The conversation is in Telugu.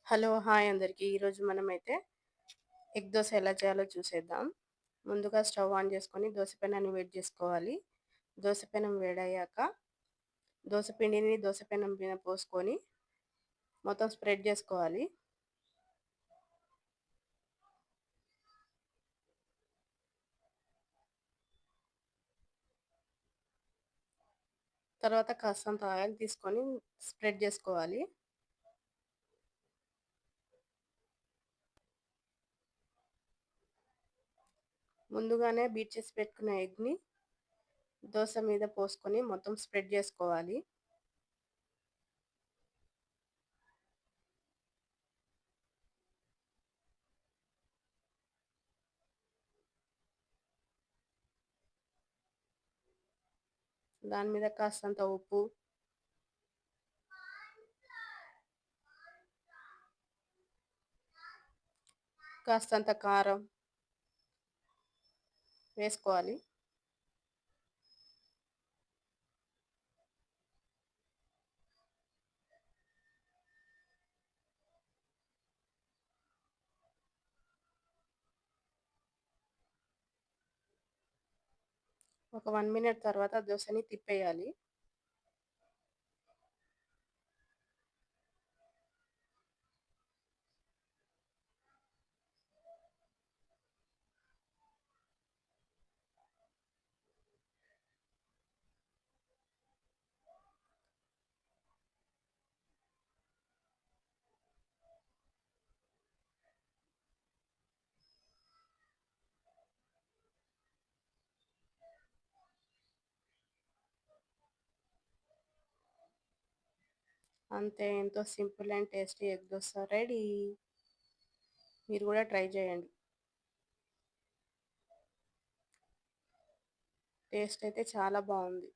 హలో! హాయ్ అందరికీ. ఈరోజు మనమైతే ఎగ్ దోస ఎలా చేయాలో చూసేద్దాం. ముందుగా స్టవ్ ఆన్ చేసుకొని దోస పెనాన్ని వేడి చేసుకోవాలి. దోస పెనం వేడయ్యాక దోస పిండిని దోస పెనం మీద పోసుకొని మొత్తం స్ప్రెడ్ చేసుకోవాలి. తర్వాత కాస్తంత ఆయిల్ తీసుకొని స్ప్రెడ్ చేసుకోవాలి. ముందుగానే బీట్ చేసి పెట్టుకున్న ఎగ్‌ని దోస మీద పోసుకొని మొత్తం స్ప్రెడ్ చేసుకోవాలి. దాని మీద కాస్తంత ఉప్పు, కాస్తంత కారం వేసుకోవాలి. ఒక 1 మినిట్ తర్వాత దోసని తిప్పేయాలి. అంతే, ఎంతో simple and tasty egg dosa ready. మీరు కూడా ట్రై చేయండి. టేస్ట్ అయితే చాలా బాగుంది.